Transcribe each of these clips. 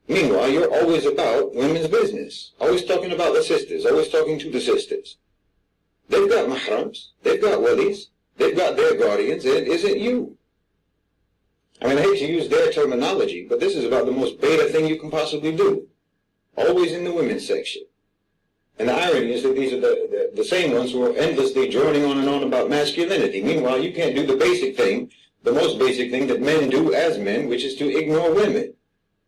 Meanwhile, you're always about women's business. Always talking about the sisters. Always talking to the sisters. They've got mahrams. They've got walis. They've got their guardians. It isn't you. I mean, I hate to use their terminology, but this is about the most beta thing you can possibly do. Always in the women's section. And the irony is that these are the same ones who are endlessly droning on and on about masculinity. Meanwhile, you can't do the basic thing, the most basic thing that men do as men, which is to ignore women.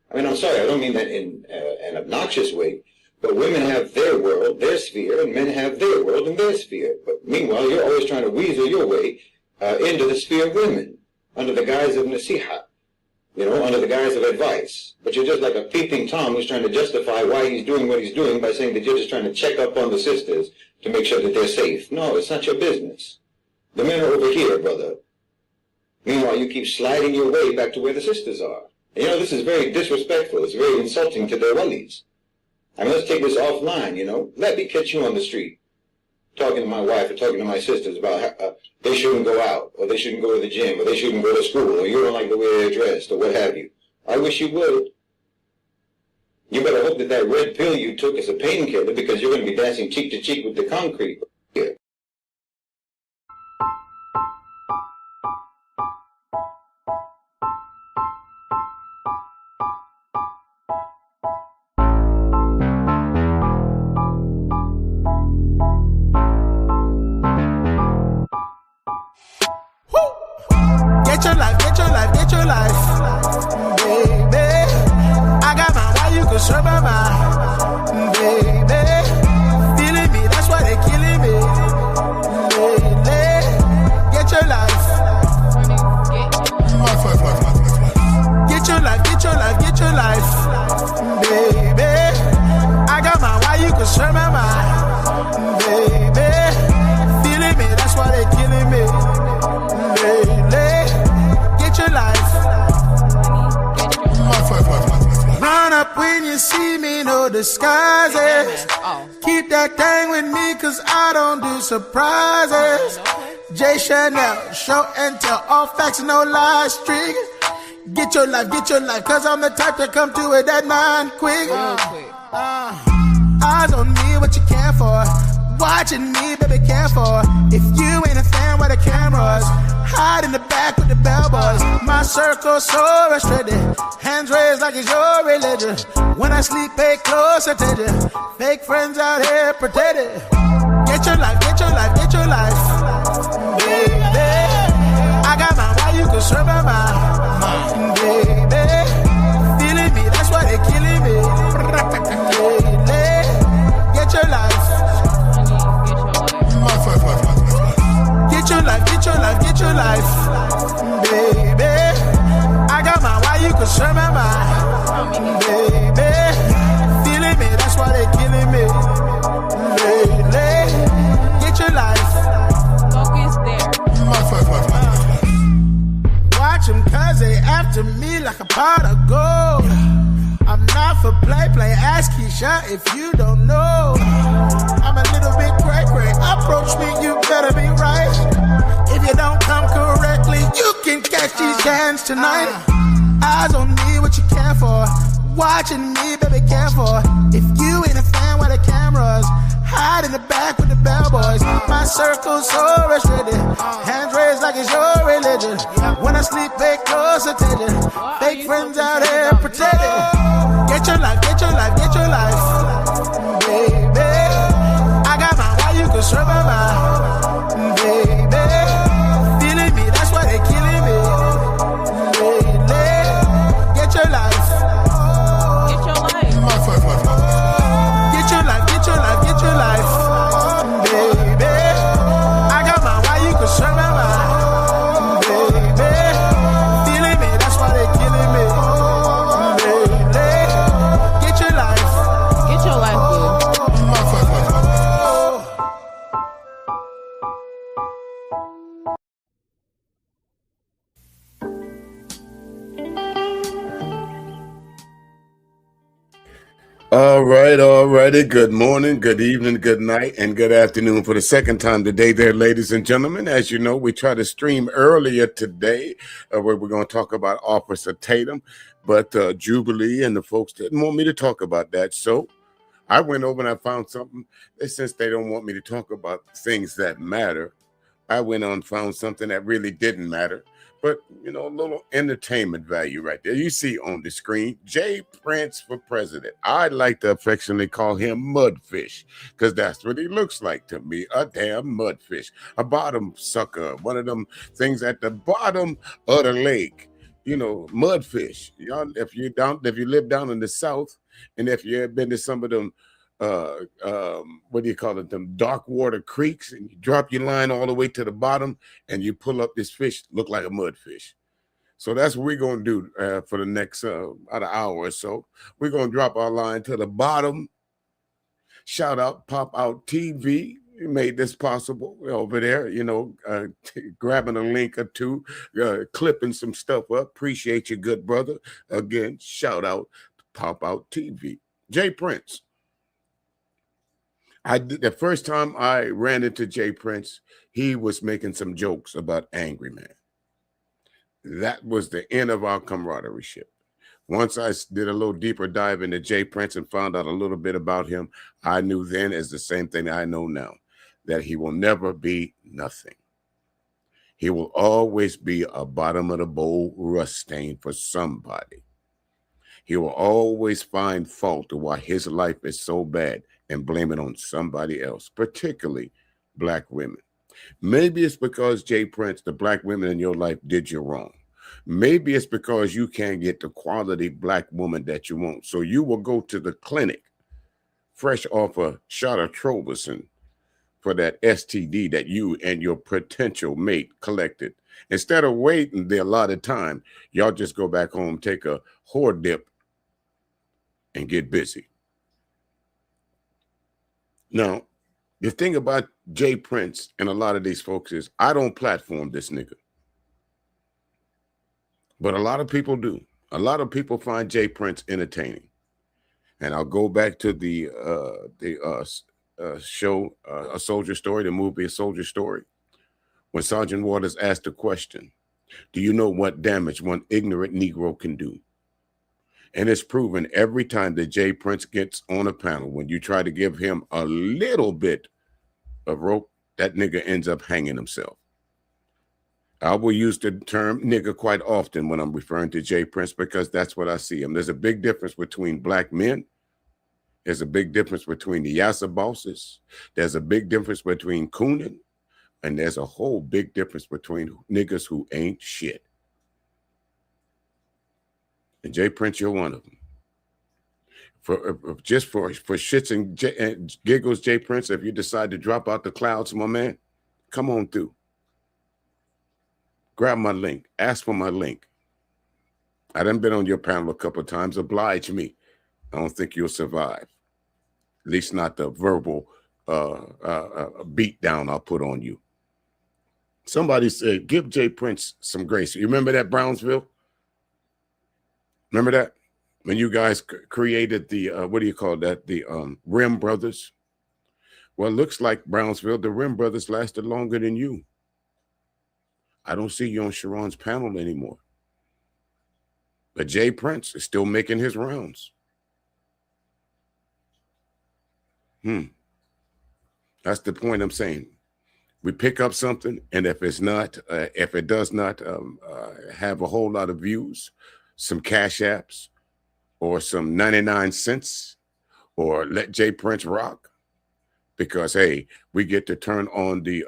I mean, I'm sorry, I don't mean that in an obnoxious way, but women have their world, their sphere, and men have their world and their sphere. But meanwhile, you're always trying to weasel your way into the sphere of women, under the guise of nasiha, under the guise of advice. But you're just like a peeping Tom who's trying to justify why he's doing what he's doing by saying that you're just trying to check up on the sisters to make sure that they're safe. No, it's not your business. The men are over here, brother. Meanwhile, you keep sliding your way back to where the sisters are. And, this is very disrespectful. It's very insulting to their walis. I mean, let's take this offline, Let me catch you on the street talking to my wife or talking to my sisters about how they shouldn't go out, or they shouldn't go to the gym, or they shouldn't go to school, or you don't like the way they're dressed, or what have you. I wish you would. You better hope that that red pill you took is a painkiller, because you're going to be dancing cheek to cheek with the concrete here. Get your life, baby. I got my why you can serve my mind, baby. Feeling me, that's why they killing me, lady. Get your life. Get your life, baby. I got my why you can serve my mind, baby. Feeling me, that's why they killing me, lady. Get your life. Run up when you see me, no disguises. Keep that thing with me, cause I don't do surprises. J Chanel, show and tell, all facts, no lies, streak. Get your life, cause I'm the type to come to it that mind quick. Eyes on me, what you care for? Watching me, baby, care for. If you ain't a fan, where the cameras? Hide in the back with the bellboys. My circle so restricted. Hands raised like it's your religion. When I sleep, pay close attention. Fake friends out here pretending. Get your life, baby. I got my why you can serve my mind, baby. Feeling me, that's why they killing me, lady. Get your life. Get your life, baby. I got my why you can serve my mind, baby. Feeling me, that's why they killing me, lady. Get your life. Focus there. Watch them cause they after me like a pot of gold. I'm not for play, ask Keisha if you don't know. I'm a little bit cray-cray, approach me, you better be right. If you don't come correctly, you can catch these cans tonight. Eyes on me, what you care for? Watching me, baby, care for. If you ain't a fan, why the cameras? Hide in the back with the bellboys. My circle's so restricted. Hands raised like it's your religion. When I sleep, pay close attention. Fake friends out here pretending. Get your life, baby. I got my why you can serve my mind, baby. Feeling me, that's why they killing me, lady. Get your life. Get your life. Get your life, baby. I got my why you can serve my mind, baby. Feeling me, that's why they killing me, lady. Get your life. Get your life, boo. All righty. Good morning, good evening, good night, and good afternoon for the second time today there, ladies and gentlemen. As you know, we tried to stream earlier today where we're going to talk about Officer Tatum, but Jubilee and the folks didn't want me to talk about that. So I went over and I found something. Since they don't want me to talk about things that matter, I went on and found something that really didn't matter. But, you know, a little entertainment value right there. You see on the screen, Prince4Prez. I like to affectionately call him Mudfish because that's what he looks like to me, a damn mudfish, a bottom sucker, one of them things at the bottom of the lake. You know, mudfish. Y'all, if you live down in the South, and if you have been to some of them what do you call it, them dark water creeks, and you drop your line all the way to the bottom and you pull up this fish, look like a mudfish. So that's what we're going to do for the next about an hour or so. We're going to drop our line to the bottom. Shout out Pop Out TV. You made this possible over there, you know, grabbing a link or two, clipping some stuff up. Appreciate you, good brother. Again, shout out to Pop Out TV. Jay Prince. The first time I ran into Jay Prince, he was making some jokes about Angry Man. That was the end of our camaraderie. Once I did a little deeper dive into Jay Prince and found out a little bit about him, I knew then as the same thing I know now, that he will never be nothing. He will always be a bottom of the bowl rust stain for somebody. He will always find fault to why his life is so bad and blame it on somebody else, particularly black women. Maybe it's because, Jay Prince, the black women in your life did you wrong. Maybe it's because you can't get the quality black woman that you want. So you will go to the clinic fresh off a shot of Trobison for that STD that you and your potential mate collected. Instead of waiting the allotted time, y'all just go back home, take a whore dip, and get busy. Now, the thing about Jay Prince and a lot of these folks is I don't platform this nigga. But a lot of people do. A lot of people find Jay Prince entertaining. And I'll go back to the show, A Soldier Story, the movie A Soldier Story, when Sergeant Waters asked the question, do you know what damage one ignorant Negro can do? And it's proven every time that Jay Prince gets on a panel, when you try to give him a little bit of rope, that nigga ends up hanging himself. I will use the term nigga quite often when I'm referring to Jay Prince because that's what I see him. There's a big difference between black men. There's a big difference between the Yassa bosses. There's a big difference between Coonan. And there's a whole big difference between niggas who ain't shit. And Jay Prince, you're one of them. For shits and giggles, Jay Prince, if you decide to drop out the clouds, my man, come on through. Grab my link. Ask for my link. I done been on your panel a couple of times. Oblige me. I don't think you'll survive. At least not the verbal beat down I'll put on you. Somebody said, give Jay Prince some grace. You remember that, Brownsville? Remember that? When you guys created the, what do you call that? The Rim Brothers. Well, it looks like, Brownsville, the Rim Brothers lasted longer than you. I don't see you on Sharon's panel anymore. But Jay Prince is still making his rounds. That's the point I'm saying. We pick up something, and if it's not, if it does not have a whole lot of views, some cash apps, or some 99 cents, or let Jay Prince rock, because hey, we get to turn on the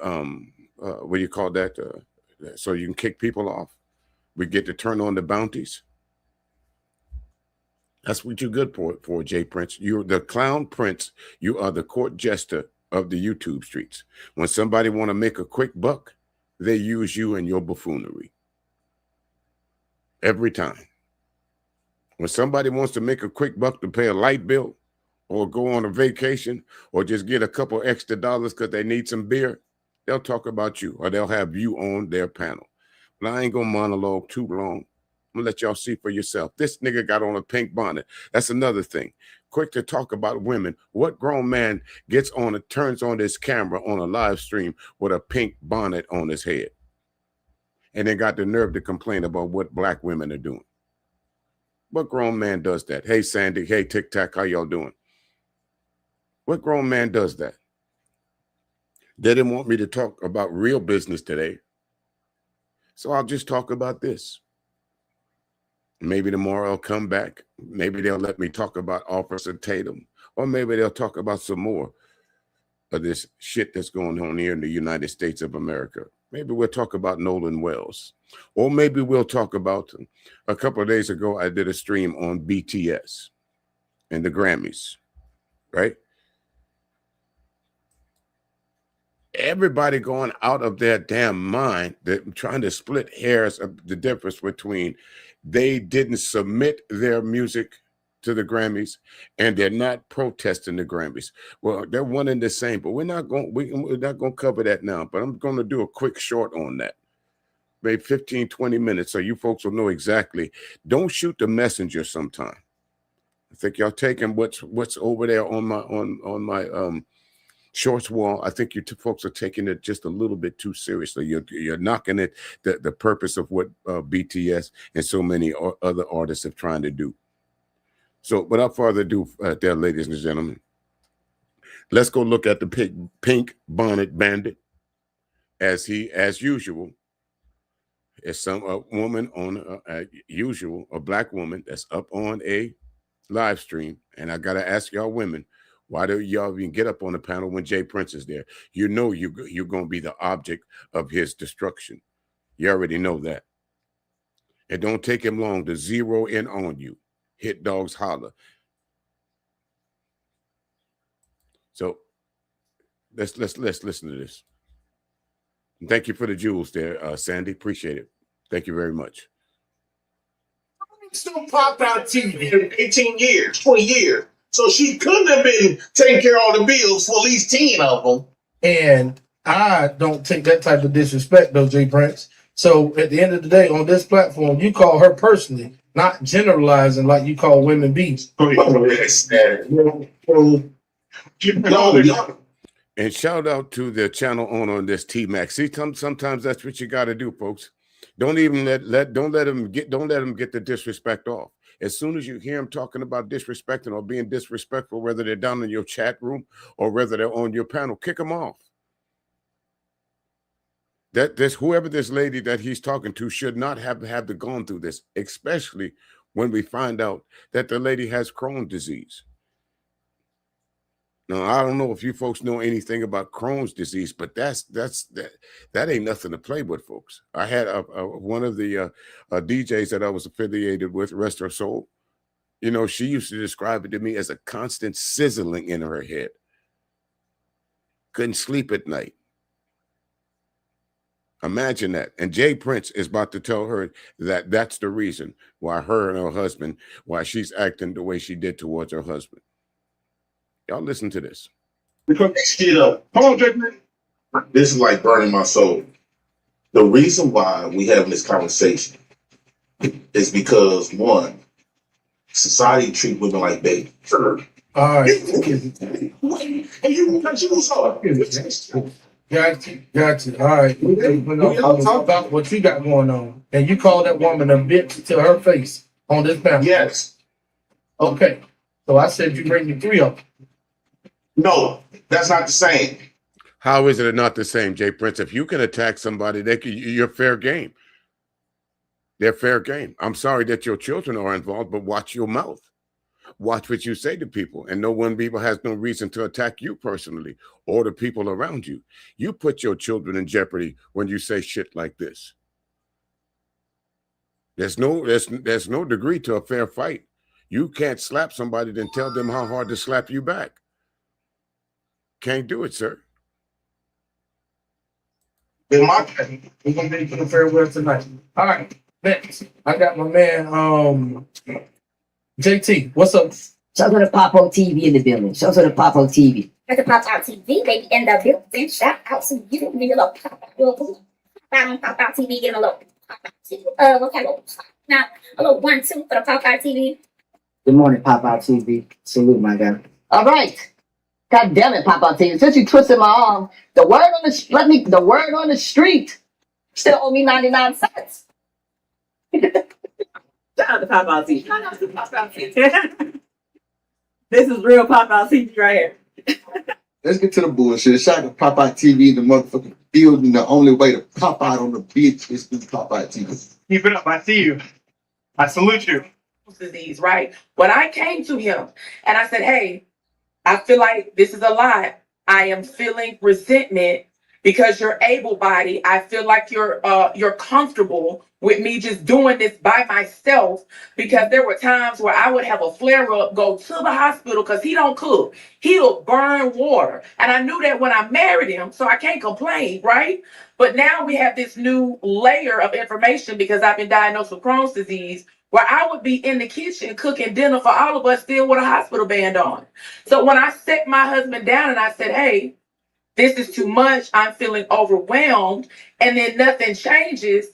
what do you call that? So you can kick people off. We get to turn on the bounties. That's what you're good for, Jay Prince. You're the clown prince. You are the court jester of the YouTube streets. When somebody want to make a quick buck, they use you and your buffoonery. Every time. When somebody wants to make a quick buck to pay a light bill or go on a vacation or just get a couple extra dollars because they need some beer, they'll talk about you or they'll have you on their panel. But I ain't going to monologue too long. I'm going to let y'all see for yourself. This nigga got on a pink bonnet. That's another thing. quick to talk about women. What grown man turns on his camera on a live stream with a pink bonnet on his head and then got the nerve to complain about what black women are doing? What grown man does that? Hey, Sandy. Hey, Tic Tac. How y'all doing? What grown man does that? They didn't want me to talk about real business today, so I'll just talk about this. Maybe tomorrow I'll come back. Maybe they'll let me talk about Officer Tatum, or maybe they'll talk about some more of this shit that's going on here in the United States of America. Maybe we'll talk about Nolan Wells, or maybe we'll talk about, a couple of days ago, I did a stream on BTS and the Grammys, right? Everybody going out of their damn mind, that trying to split hairs of the difference between they didn't submit their music to the Grammys and they're not protesting the Grammys. Well, they're one and the same, but we're not going to cover that now. But I'm going to do a quick short on that, maybe 15, 20 minutes, so you folks will know exactly. Don't shoot the messenger sometime. I think y'all taking what's over there on my shorts wall. I think you folks are taking it just a little bit too seriously. You're knocking it, the purpose of what BTS and so many other artists are trying to do. So without further ado, there, ladies and gentlemen, let's go look at the pink bonnet bandit. As usual, is some woman on a black woman that's up on a live stream. And I got to ask y'all women, why do y'all even get up on the panel when Jay Prince is there? You know you're going to be the object of his destruction. You already know that. It don't take him long to zero in on you. Hit dogs holler. So let's listen to this. And thank you for the jewels there, Sandy. Appreciate it. Thank you very much. Still popped on TV in 18 years, 20 years. So she couldn't have been taking care of all the bills for at least 10 of them. And I don't take that type of disrespect, though, Jay Prince. So at the end of the day, on this platform, you call her personally, not generalizing like you call women beasts. And shout out to the channel owner on this, T-Max. See, sometimes that's what you got to do, folks. Don't even don't let them get the disrespect off. As soon as you hear them talking about disrespecting or being disrespectful, whether they're down in your chat room or whether they're on your panel, kick them off. Whoever this lady that he's talking to should not have to gone through this, especially when we find out that the lady has Crohn's disease. Now, I don't know if you folks know anything about Crohn's disease, but that ain't nothing to play with, folks. I had one of the DJs that I was affiliated with, rest her soul. You know, she used to describe it to me as a constant sizzling in her head. Couldn't sleep at night. Imagine that. And Jay Prince is about to tell her that that's the reason why her and her husband, why she's acting the way she did towards her husband. Y'all listen to this. Because shit up. Come on, Jake. This is like burning my soul. The reason why we having this conversation is because, one, society treat women like babies. All right. Got you. All right. Talk about what you got going on. And you call that woman a bitch to her face on this panel. Yes. Okay. So I said you bring me 3 of them. No, that's not the same. How is it not the same, Jay Prince? If you can attack somebody, you're fair game. They're fair game. I'm sorry that your children are involved, but watch your mouth. Watch what you say to people. And no one people has no reason to attack you personally or the people around you. You put your children in jeopardy when you say shit like this. There's no degree to a fair fight. You can't slap somebody then tell them how hard to slap you back. Can't do it, sir. In my We're gonna make it a farewell tonight. All right, next. I got my man JT. What's up? Shout out to Popo TV in the building. Shout out to Popo TV. At the Pop Out TV, baby, in the building. Shout out to you. Give me a little Pop Out TV, give me a little Pop Out TV. What kind of now? A little 1, 2 for the Pop Out TV. Good morning, Pop Out TV. Salute, my guy. All right. God damn it, Pop Out TV. Since you twisted my arm, the word on the street still owe me 99 cents. Shout out to Pop Out TV. Shout out to Pop Out TV. This is real Pop Out TV right here. Let's get to the bullshit. Shout out to Pop Out TV, the motherfucking building. The only way to pop out on the beach is through Pop Out TV. Keep it up. I see you. I salute you. Disease, right? When I came to him and I said, hey, I feel like this is a lot. I am feeling resentment because you're able-bodied. I feel like you're comfortable with me just doing this by myself, because there were times where I would have a flare-up, go to the hospital because he don't cook. He'll burn water. And I knew that when I married him, so I can't complain, right? But now we have this new layer of information because I've been diagnosed with Crohn's disease, where I would be in the kitchen cooking dinner for all of us still with a hospital band on. So when I set my husband down and I said, hey, this is too much, I'm feeling overwhelmed, and then nothing changes.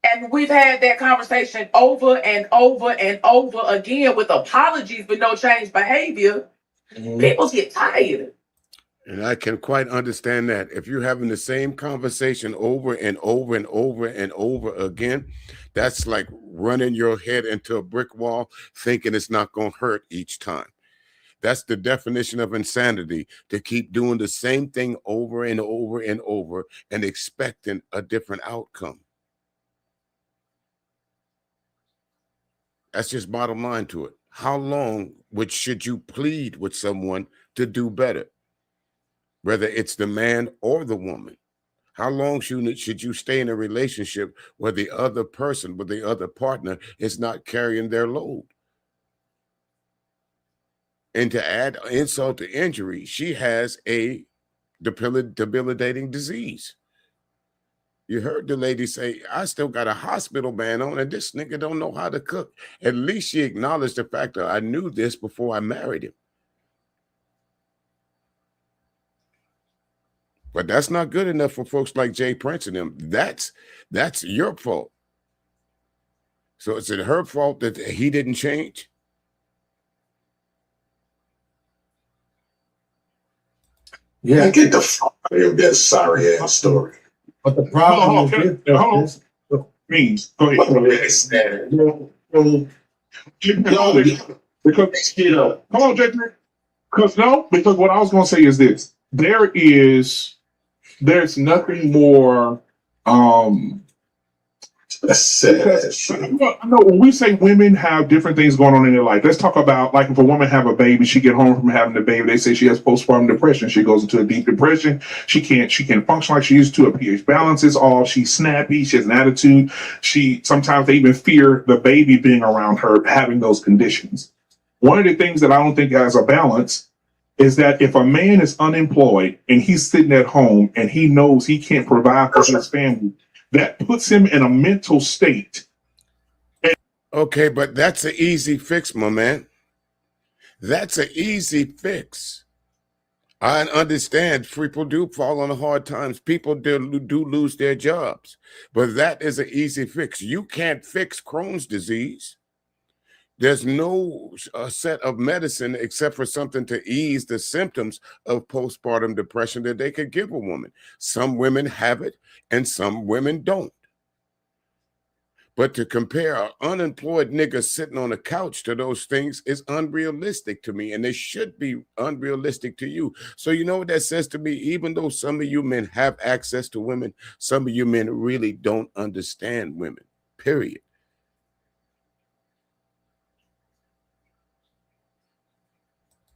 And we've had that conversation over and over and over again with apologies but no change behavior. People get tired. And I can quite understand that. If you're having the same conversation over and over and over and over again, that's like running your head into a brick wall thinking it's not going to hurt each time. That's the definition of insanity, to keep doing the same thing over and over and over and expecting a different outcome. That's just bottom line to it. How long should you plead with someone to do better? Whether it's the man or the woman. How long should you stay in a relationship where the other person, where the other partner is not carrying their load? And to add insult to injury, she has a debilitating disease. You heard the lady say, I still got a hospital band on and this nigga don't know how to cook. At least she acknowledged the fact that I knew this before I married him. But that's not good enough for folks like Jay Prince and them. That's your fault. So is it her fault that he didn't change? Yeah. Get the fuck out of here with that sorry ass story. But the problem is Means. Go ahead. Because Get up. come on, Jake. Because what I was gonna say is this. There's nothing more That's sad ass shit. no, when we say women have different things going on in their life, let's talk about, like, if a woman have a baby, she get home from having the baby, they say she has postpartum depression. She goes into a deep depression. She can't function like she used to. Her pH balance is off. She's snappy. She has an attitude. Sometimes they even fear the baby being around her, having those conditions. One of the things that I don't think has a balance is that if a man is unemployed and he's sitting at home and he knows he can't provide for his family, that puts him in a mental state. Okay, but that's an easy fix, my man. That's an easy fix. I understand people do fall on hard times. People do lose their jobs. But that is an easy fix. You can't fix Crohn's disease. There's no set of medicine except for something to ease the symptoms of postpartum depression that they could give a woman. Some women have it and some women don't. But to compare an unemployed nigga sitting on a couch to those things is unrealistic to me, and they should be unrealistic to you. So you know what that says to me? Even though some of you men have access to women, some of you men really don't understand women, period.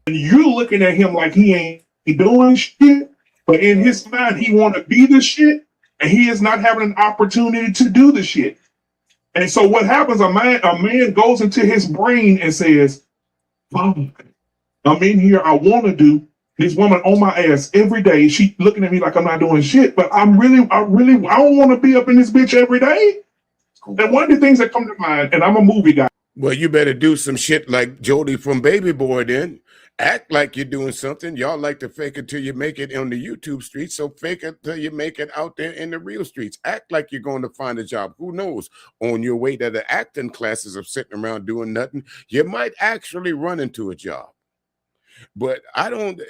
And you're looking at him like he ain't doing shit, but in his mind, he want to be the shit, and he is not having an opportunity to do the shit. And so what happens, a man goes into his brain and says, fuck, I'm in here, I want to do this woman on my ass every day. She looking at me like I'm not doing shit, but I don't want to be up in this bitch every day. And one of the things that come to mind, and I'm a movie guy. Well, you better do some shit like Jody from Baby Boy then, Act like you're doing something. Y'all like to fake it till you make it on the YouTube streets, so fake it till you make it out there in the real streets. Act like you're going to find a job. Who knows? On your way to the acting classes of sitting around doing nothing, you might actually run into a job. But I don't,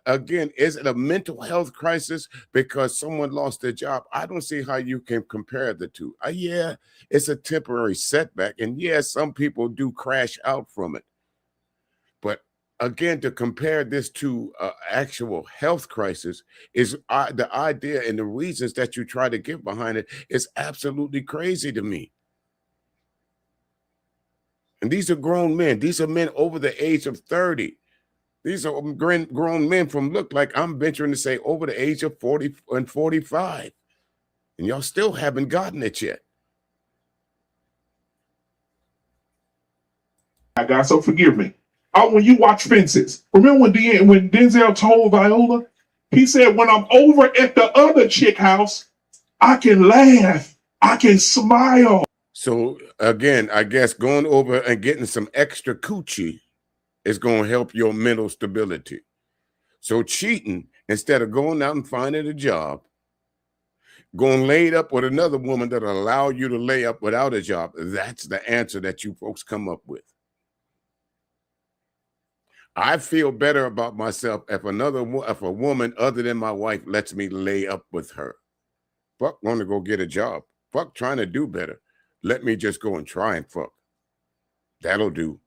again, is it a mental health crisis because someone lost their job? I don't see how you can compare the two. Yeah, it's a temporary setback. And yes, some people do crash out from it. But again, to compare this to actual health crisis is the idea and the reasons that you try to give behind it is absolutely crazy to me. And these are grown men. These are men over the age of 30. These are grown men from, look like I'm venturing to say, over the age of 40 and 45. And y'all still haven't gotten it yet. I got, so forgive me. When you watch Fences, remember when Denzel told Viola, he said, when I'm over at the other chick house, I can laugh, I can smile. So again, I guess going over and getting some extra coochie is going to help your mental stability. So cheating, instead of going out and finding a job, going laid up with another woman that'll allow you to lay up without a job, that's the answer that you folks come up with. I feel better about myself if a woman other than my wife lets me lay up with her. Fuck want to go get a job. Fuck trying to do better. Let me just go and try and fuck. That'll do.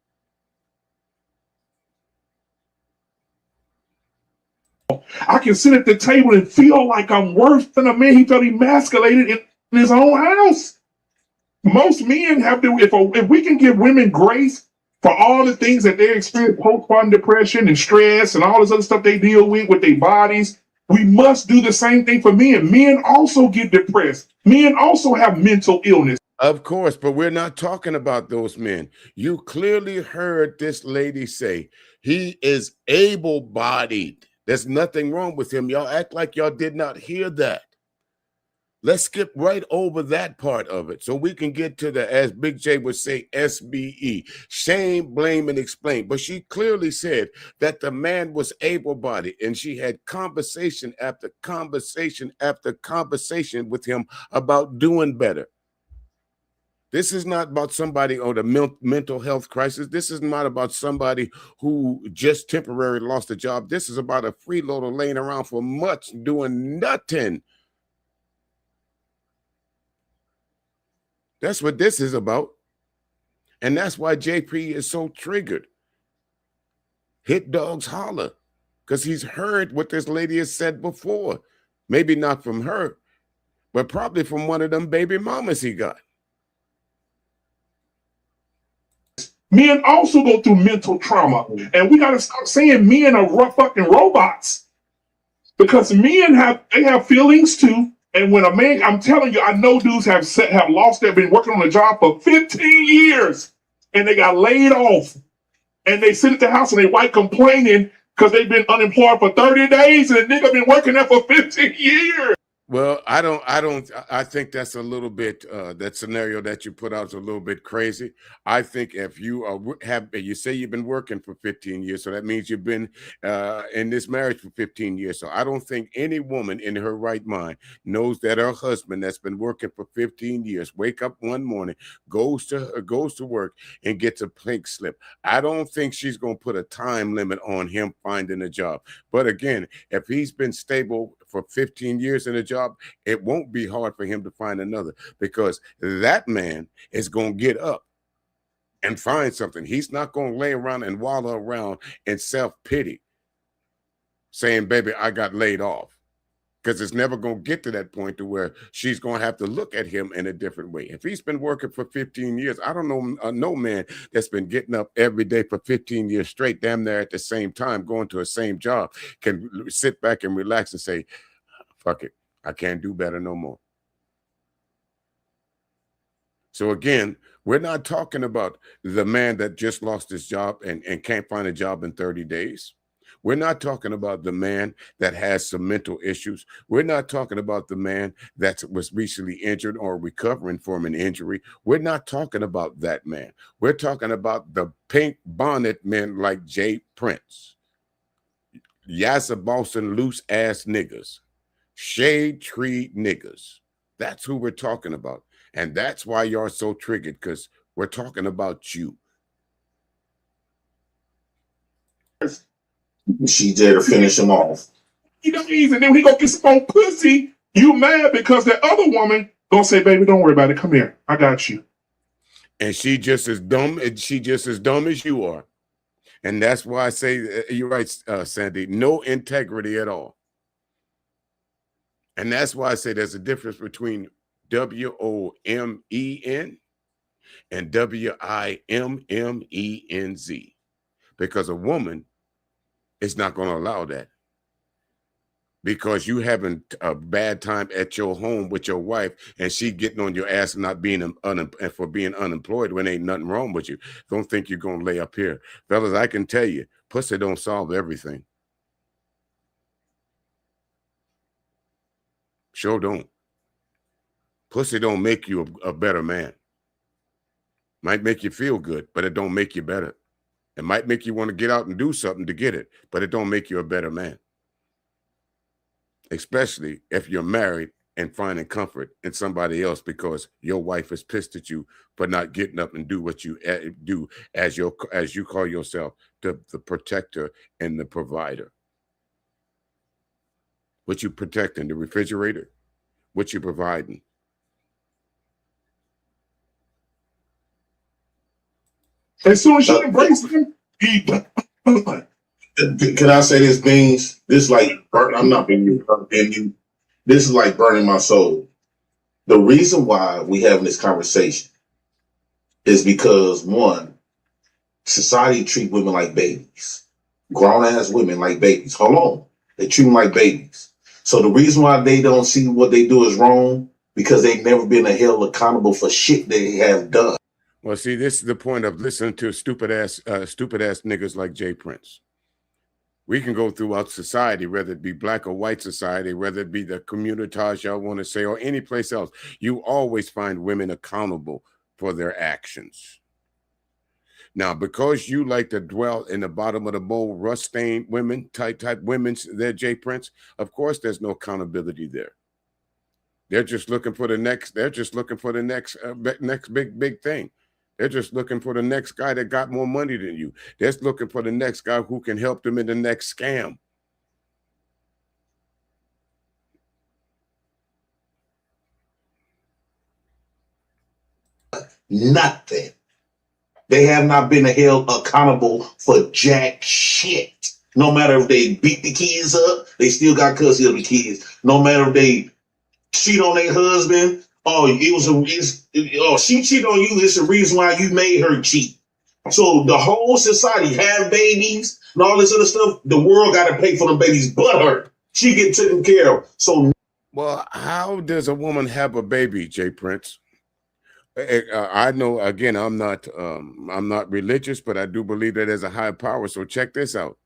I can sit at the table and feel like I'm worse than a man. He felt emasculated in his own house. Most men have to, if we can give women grace for all the things that they experience, postpartum depression and stress and all this other stuff they deal with their bodies, we must do the same thing for men. Men also get depressed. Men also have mental illness. Of course, but we're not talking about those men. You clearly heard this lady say he is able-bodied. There's nothing wrong with him. Y'all act like y'all did not hear that. Let's skip right over that part of it so we can get to the, as Big J would say, SBE, shame, blame, and explain. But she clearly said that the man was able-bodied, and she had conversation after conversation after conversation with him about doing better. This is not about somebody on a mental health crisis. This is not about somebody who just temporarily lost a job. This is about a freeloader laying around for months doing nothing. That's what this is about. And that's why JP is so triggered. Hit dogs holler, because he's heard what this lady has said before. Maybe not from her, but probably from one of them baby mamas he got. Men also go through mental trauma, and we got to stop saying men are rough fucking robots, because men have feelings too. And when a man, I'm telling you, I know dudes have lost, they've been working on a job for 15 years, and they got laid off, and they sit at the house and they white complaining because they've been unemployed for 30 days, and the nigga been working there for 15 years. Well, I think that's a little bit, that scenario that you put out is a little bit crazy. I think if you you say you've been working for 15 years, so that means you've been in this marriage for 15 years. So I don't think any woman in her right mind knows that her husband that's been working for 15 years, wake up one morning, goes to work and gets a pink slip. I don't think she's going to put a time limit on him finding a job. But again, if he's been stable for 15 years in a job, it won't be hard for him to find another, because that man is going to get up and find something. He's not going to lay around and wallow around in self-pity saying, baby, I got laid off, because it's never going to get to that point to where she's going to have to look at him in a different way. If he's been working for 15 years, I don't know no man that's been getting up every day for 15 years straight, damn near at the same time, going to the same job, can sit back and relax and say, fuck it, I can't do better no more. So again, we're not talking about the man that just lost his job and can't find a job in 30 days. We're not talking about the man that has some mental issues. We're not talking about the man that was recently injured or recovering from an injury. We're not talking about that man. We're talking about the pink bonnet men like Jay Prince, Yassa Boston loose ass niggas, shade tree niggas. That's who we're talking about. And that's why you're so triggered, because we're talking about you. She did to finish him off. You know, easy. Then he go get some more pussy. You mad because that other woman gonna say, baby, don't worry about it. Come here. I got you. And she just as dumb, as you are. And that's why I say, you're right, Sandy, no integrity at all. And that's why I say there's a difference between WOMEN and WIMMENZ. Because a woman is not going to allow that. Because you having a bad time at your home with your wife and she getting on your ass and not being for being unemployed when ain't nothing wrong with you. Don't think you're going to lay up here. Fellas, I can tell you, pussy don't solve everything. Sure don't. Pussy don't make you a better man. Might make you feel good, but it don't make you better. It might make you want to get out and do something to get it, but it don't make you a better man. Especially if you're married and finding comfort in somebody else because your wife is pissed at you for not getting up and do what you do as you call yourself, the protector and the provider. What you protecting? The refrigerator? What you providing? As soon as she embraces him, he. Can I say this, Beans? This like I'm not being you. This is like burning my soul. The reason why we having this conversation is because one, society treat women like babies, grown ass women like babies. Hold on, they treat them like babies. So the reason why they don't see what they do is wrong because they've never been held accountable for shit they have done. Well, see, this is the point of listening to stupid ass niggas like Jay Prince. We can go throughout society, whether it be black or white society, whether it be the communitage y'all want to say, or any place else. You always find women accountable for their actions. Now, because you like to dwell in the bottom of the bowl, rust-stained women, type women, there, Jay Prince, of course there's no accountability there. They're just looking for the next, next big thing. They're just looking for the next guy that got more money than you. They're looking for the next guy who can help them in the next scam. Nothing. They have not been held accountable for jack shit. No matter if they beat the kids up, they still got custody of the kids. No matter if they cheat on their husband, she cheated on you. It's the reason why you made her cheat. So the whole society have babies and all this other stuff. The world got to pay for them babies, but her. She get taken care of. So, well, how does a woman have a baby, Jay Prince? I know. Again, I'm not religious, but I do believe that there's a higher power. So check this out.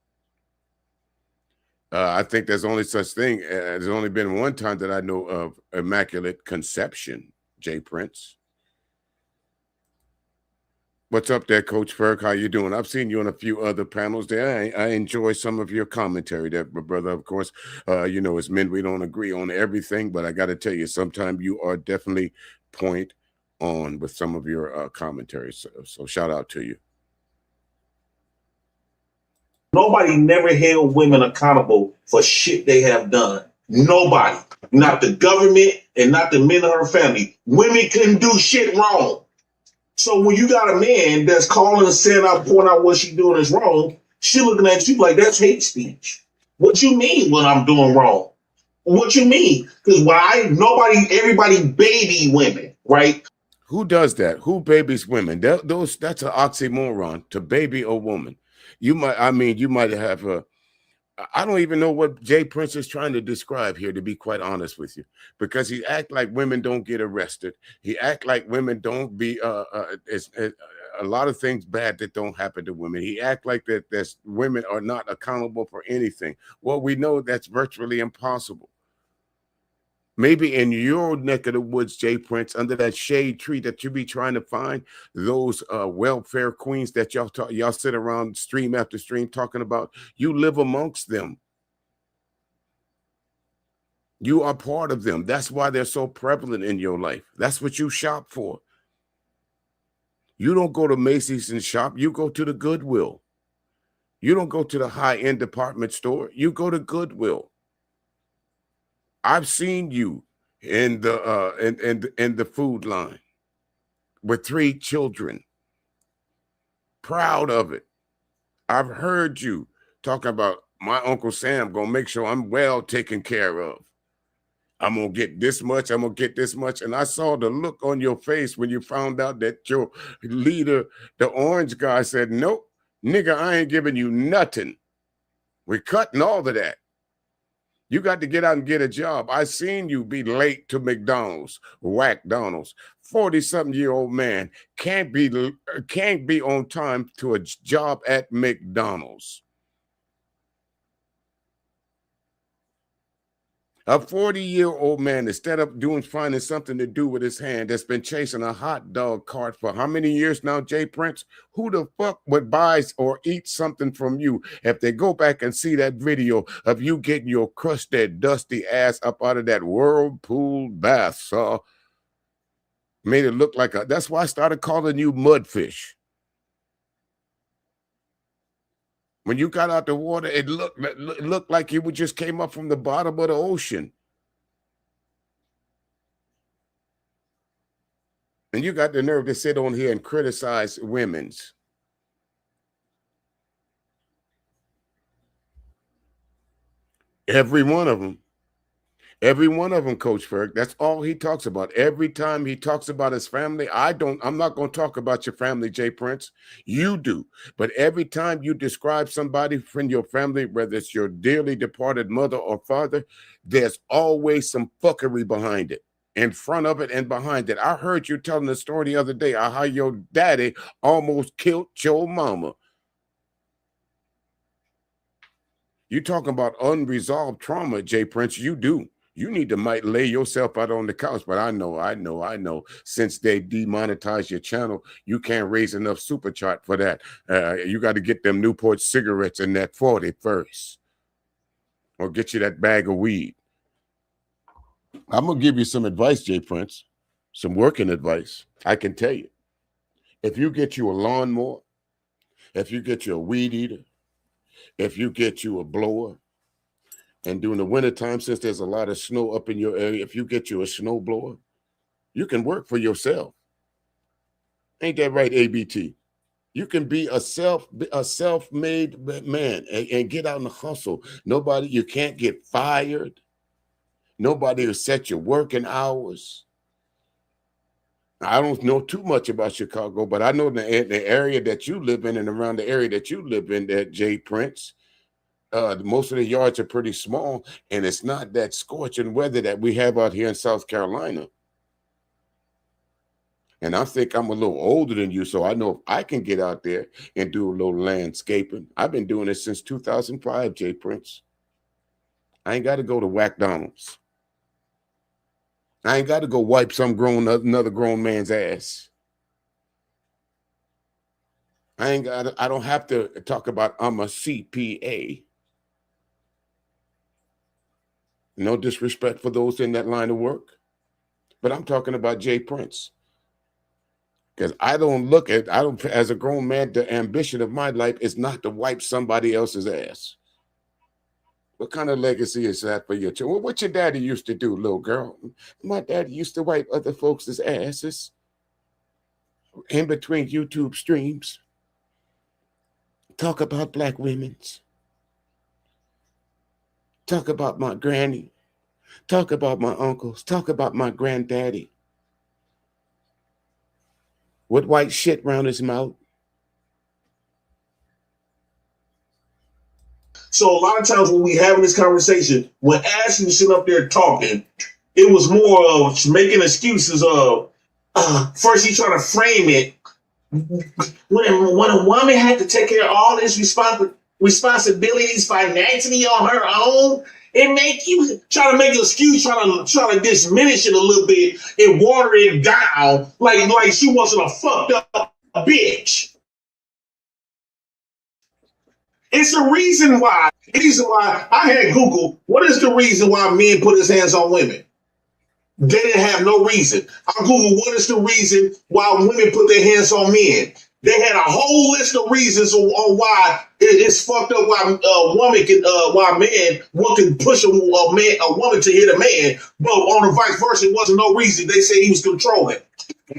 I think there's only such thing. There's only been one time that I know of immaculate conception, Jay Prince. What's up there, Coach Ferg? How you doing? I've seen you on a few other panels there. I enjoy some of your commentary there, brother. Of course, you know, as men, we don't agree on everything, but I got to tell you, sometimes you are definitely point on with some of your commentaries. So shout out to you. Nobody never held women accountable for shit they have done. Nobody. Not the government and not the men of her family. Women couldn't do shit wrong. So when you got a man that's calling and saying out, pointing out what she doing is wrong, she looking at you like that's hate speech. What you mean when I'm doing wrong? What you mean? Because everybody baby women, right? Who does that? Who babies women? That's an oxymoron, to baby a woman. You might have I don't even know what Jay Prince is trying to describe here, to be quite honest with you, because he act like women don't get arrested. He act like women don't be a lot of things bad that don't happen to women. He act like that women are not accountable for anything. Well, we know that's virtually impossible. Maybe in your neck of the woods, Jay Prince, under that shade tree that you be trying to find, those welfare queens that y'all sit around stream after stream talking about, you live amongst them. You are part of them. That's why they're so prevalent in your life. That's what you shop for. You don't go to Macy's and shop. You go to the Goodwill. You don't go to the high-end department store. You go to Goodwill. I've seen you in the food line with 3 children. Proud of it. I've heard you talking about my Uncle Sam gonna make sure I'm well taken care of. I'm going to get this much. I'm going to get this much. And I saw the look on your face when you found out that your leader, the orange guy, said, nope, nigga, I ain't giving you nothing. We're cutting all of that. You got to get out and get a job. I seen you be late to McDonald's, Whack-Donald's. 40-something-year-old man can't be on time to a job at McDonald's. A 40-year-old man, instead of finding something to do with his hand, that's been chasing a hot dog cart for how many years now, Jay Prince? Who the fuck would buy or eat something from you if they go back and see that video of you getting your crusted, dusty ass up out of that whirlpool bath, saw? Made it look like that's why I started calling you Mudfish. When you got out the water, it looked like you just came up from the bottom of the ocean. And you got the nerve to sit on here and criticize women's. Every one of them. Every one of them, Coach Ferg. That's all he talks about. Every time he talks about his family, I'm not going to talk about your family, Jay Prince. You do. But every time you describe somebody from your family, whether it's your dearly departed mother or father, there's always some fuckery behind it, in front of it and behind it. I heard you telling the story the other day how your daddy almost killed your mama. You talking about unresolved trauma, Jay Prince. You do. You need to might lay yourself out on the couch, but I know. Since they demonetized your channel, you can't raise enough super chart for that. You got to get them Newport cigarettes in that 40 first, or get you that bag of weed. I'm gonna give you some advice, Jay Prince, some working advice. I can tell you, if you get you a lawnmower, if you get you a weed eater, if you get you a blower. And during the wintertime, since there's a lot of snow up in your area, if you get you a snow blower, you can work for yourself. Ain't that right, ABT? You can be a self-made man and get out and hustle. You can't get fired. Nobody will set your working hours. I don't know too much about Chicago, but I know the area that you live in and around the area that you live in, that Jay Prince, most of the yards are pretty small, and it's not that scorching weather that we have out here in South Carolina. And I think I'm a little older than you, so I know if I can get out there and do a little landscaping. I've been doing this since 2005, Jay Prince. I ain't got to go to Whack-Donald's. I ain't got to go wipe another grown man's ass. I don't have to talk about I'm a CPA. No disrespect for those in that line of work, but I'm talking about Jay Prince. Because as a grown man, the ambition of my life is not to wipe somebody else's ass. What kind of legacy is that for your children? Well, what your daddy used to do, little girl? My daddy used to wipe other folks' asses in between YouTube streams. Talk about black women's. Talk about my granny. Talk about my uncles. Talk about my granddaddy. With white shit around his mouth. So a lot of times when we having this conversation, when Ashley was sitting up there talking, it was more of making excuses of, first he's trying to frame it when a woman had to take care of all these responsibilities financially on her own, it make you try to make an excuse, try to diminish it a little bit and water it down like she wasn't a fucked up bitch. It's the reason why. I had Google. What is the reason why men put his hands on women? They didn't have no reason. I Googled what is the reason why women put their hands on men. They had a whole list of reasons on why it's fucked up. Why one can push a woman to hit a man, but on the vice versa, it wasn't no reason. They said he was controlling.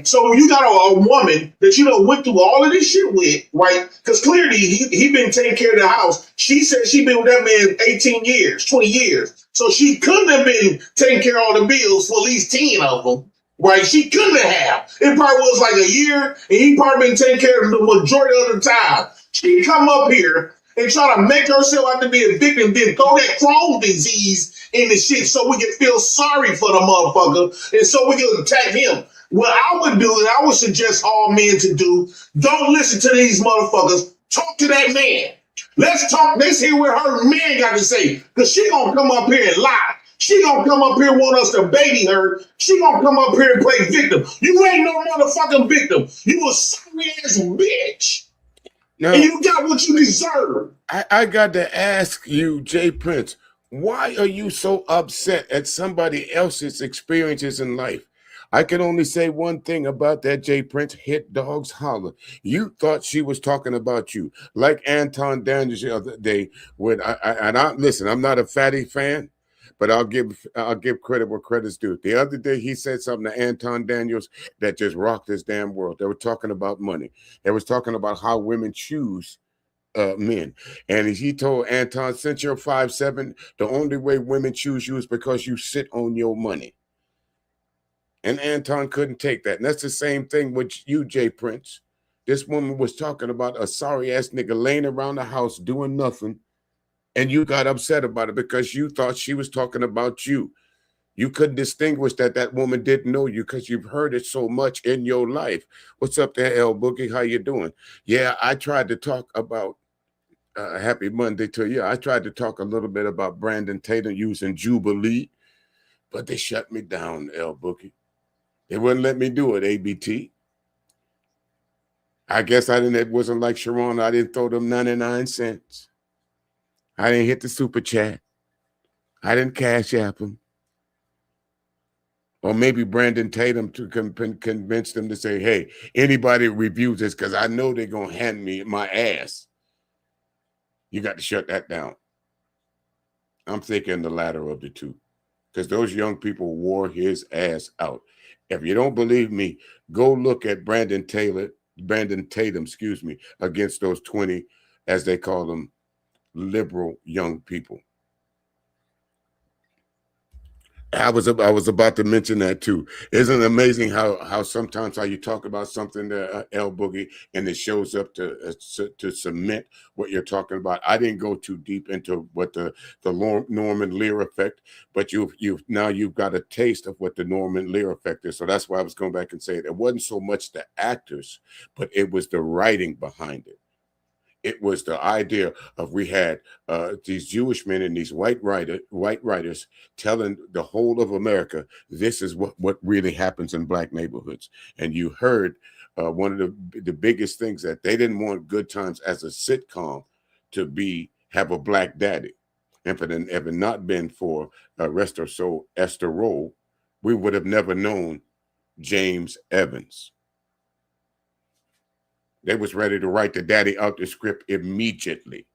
So when you got a woman that you know went through all of this shit with, right? Because clearly he been taking care of the house. She said she been with that man 18 years, 20 years. So she couldn't have been taking care of all the bills for at least 10 of them, right? She couldn't have. It probably was like a year, and he probably been taking care of the majority of the time. She come up here and try to make herself out to be a victim, then throw that Crohn's disease in the shit so we can feel sorry for the motherfucker, and so we can attack him. What I would do, and I would suggest all men to do, don't listen to these motherfuckers. Talk to that man. Let's talk. Let's hear what her man got to say. Because she going to come up here and lie. She going to come up here and want us to baby her. She going to come up here and play victim. You ain't no motherfucking victim. You a sorry ass bitch. Now, and you got what you deserve. I got to ask you, Jay Prince, why are you so upset at somebody else's experiences in life? I can only say one thing about that, Jay Prince. Hit dogs holler. You thought she was talking about you, like Anton Daniels the other day. When listen, I'm not a fatty fan, but I'll give credit where credit's due. The other day he said something to Anton Daniels that just rocked this damn world. They were talking about money. They was talking about how women choose men. And he told Anton, since you're 5'7", the only way women choose you is because you sit on your money. And Anton couldn't take that. And that's the same thing with you, Jay Prince. This woman was talking about a sorry-ass nigga laying around the house doing nothing, and you got upset about it because you thought she was talking about you. You couldn't distinguish that woman didn't know you because you've heard it so much in your life. What's up there, L Boogie? How you doing? Yeah, I tried to talk about happy Monday to you. I tried to talk a little bit about Brandon Tatum using Jubilee, but they shut me down, L Boogie. They wouldn't let me do it, ABT. I guess it wasn't like Sharon. I didn't throw them 99 cents. I didn't hit the super chat. I didn't cash app them. Or maybe Brandon Tatum to convince them to say, hey, anybody reviews this because I know they're going to hand me my ass. You got to shut that down. I'm thinking the latter of the two because those young people wore his ass out. If you don't believe me, go look at Brandon Tatum, against those 20, as they call them, liberal young people. I was about to mention that too. Isn't it amazing how sometimes how you talk about something to L Boogie and it shows up to cement what you're talking about. I didn't go too deep into what the Norman Lear effect, but you've got a taste of what the Norman Lear effect is. So that's why I was going back and saying it wasn't so much the actors, but it was the writing behind it. It was the idea of we had these Jewish men and these white writers telling the whole of America, this is what really happens in black neighborhoods. And you heard one of the biggest things that they didn't want Good Times as a sitcom to have a black daddy. And if it had not been for Esther Rolle, we would have never known James Evans. They was ready to write the daddy out the script immediately.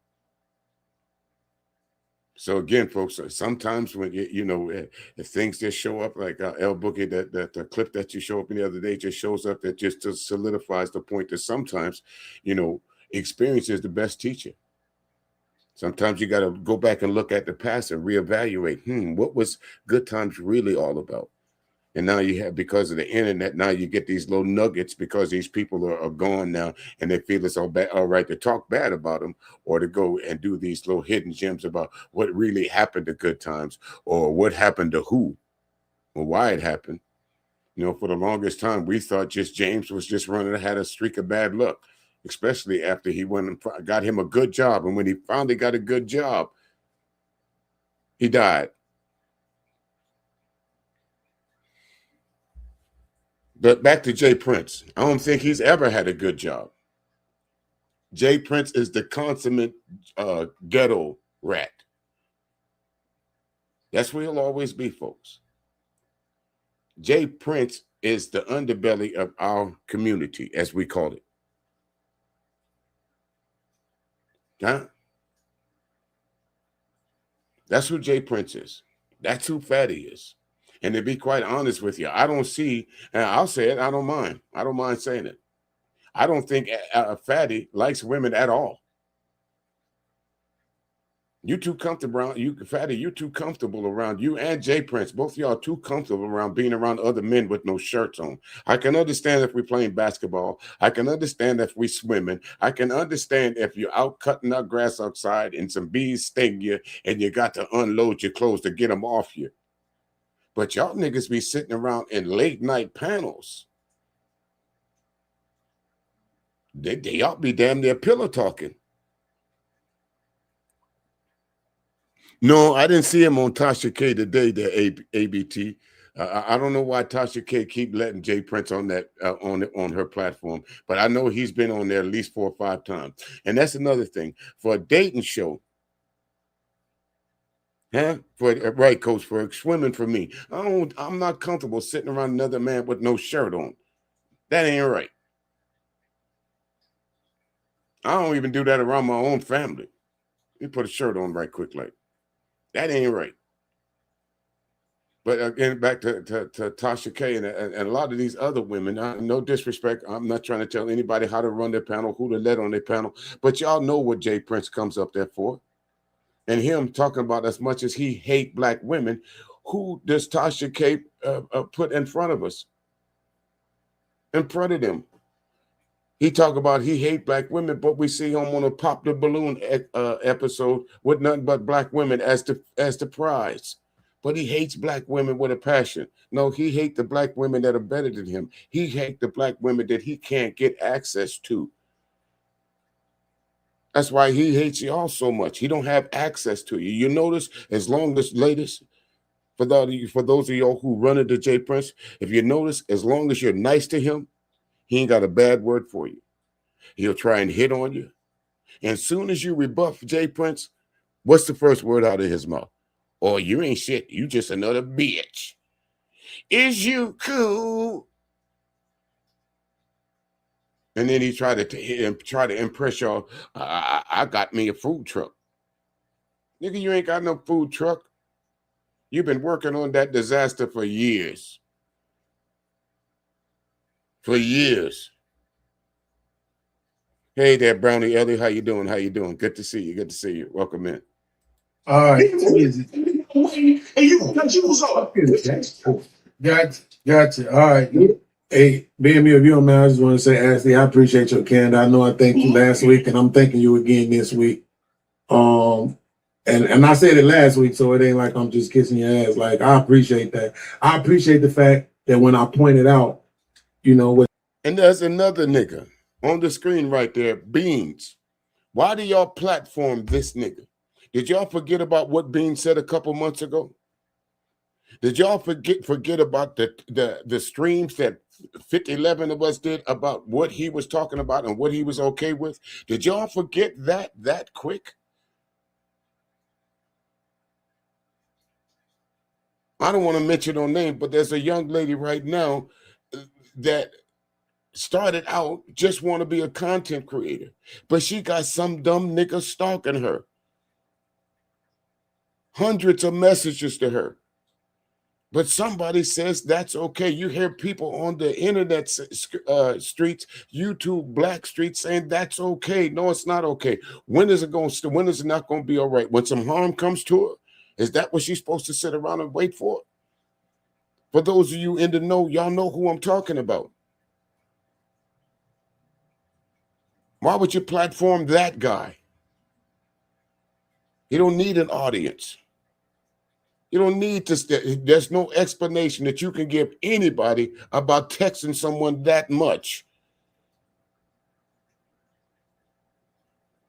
So again, folks, sometimes when if things just show up like L Boogie, that the clip that you showed up in the other day just shows up, that just solidifies the point that sometimes, experience is the best teacher. Sometimes you got to go back and look at the past and reevaluate. What was Good Times really all about? And now you have, because of the internet, now you get these little nuggets because these people are gone now and they feel it's all right to talk bad about them or to go and do these little hidden gems about what really happened to Good Times or what happened to who or why it happened. You know, for the longest time, we thought just James was just had a streak of bad luck, especially after he went and got him a good job. And when he finally got a good job, he died. But back to Jay Prince. I don't think he's ever had a good job. Jay Prince is the consummate ghetto rat. That's where he'll always be, folks. Jay Prince is the underbelly of our community, as we call it. Huh? That's who Jay Prince is. That's who Fatty is. And to be quite honest with you, I don't see, and I'll say it, I don't mind. I don't mind saying it. I don't think Fatty likes women at all. You too comfortable around Fatty. You too comfortable around you and Jay Prince. Both of y'all too comfortable around being around other men with no shirts on. I can understand if we're playing basketball. I can understand if we're swimming. I can understand if you're out cutting up grass outside and some bees sting you and you got to unload your clothes to get them off you. But y'all niggas be sitting around in late night panels. They ought to be damn near pillow talking. No, I didn't see him on Tasha K today, the ABT. I don't know why Tasha K keep letting Jay Prince on that on her platform, but I know he's been on there at least 4 or 5 times. And that's another thing. For a dating show, right, Coach, for swimming for me, I'm not comfortable sitting around another man with no shirt on. That ain't right. I don't even do that around my own family. You put a shirt on right quick, like that ain't right. But again, back to Tasha K and a lot of these other women. No disrespect, I'm not trying to tell anybody how to run their panel, who to let on their panel, but y'all know what Jay Prince comes up there for. And him talking about as much as he hate black women, who does Tasha K put in front of us? In front of them. He talk about he hate black women, but we see him on a Pop the Balloon episode with nothing but black women as the prize. But he hates black women with a passion. No, he hates the black women that are better than him. He hates the black women that he can't get access to. That's why he hates y'all so much. He don't have access to you. You notice, as long as, ladies, for those of y'all who run into Jay Prince, if you notice, as long as you're nice to him, he ain't got a bad word for you. He'll try and hit on you. And as soon as you rebuff Jay Prince, what's the first word out of his mouth? Oh, you ain't shit. You just another bitch. Is you cool? And then he tried to impress y'all. I got me a food truck. Nigga, you ain't got no food truck. You've been working on that disaster for years. For years. Hey there, Brownie Ellie. How you doing? How you doing? Good to see you. Good to see you. Welcome in. All right. And you was on. Gotcha. All right. Hey, BMU, if you don't mind, I just want to say, Ashley, I appreciate your candor. I know I thanked you last week, and I'm thanking you again this week. And I said it last week, so it ain't like I'm just kissing your ass. Like, I appreciate that. I appreciate the fact that when I pointed out, you know what. And there's another nigga on the screen right there, Beans. Why do y'all platform this nigga? Did y'all forget about what Beans said a couple months ago? Did y'all forget about the streams that 11 of us did about what he was talking about and what he was okay with? Did y'all forget that quick? I don't want to mention no name, but there's a young lady right now that started out just want to be a content creator, but she got some dumb nigga stalking her. Hundreds of messages to her. But somebody says that's okay. You hear people on the internet streets, YouTube black streets saying that's okay. No, it's not okay. When is it not going to be all right? When some harm comes to her? Is that what she's supposed to sit around and wait for? For those of you in the know, y'all know who I'm talking about. Why would you platform that guy? He don't need an audience. You don't need to. There's no explanation that you can give anybody about texting someone that much.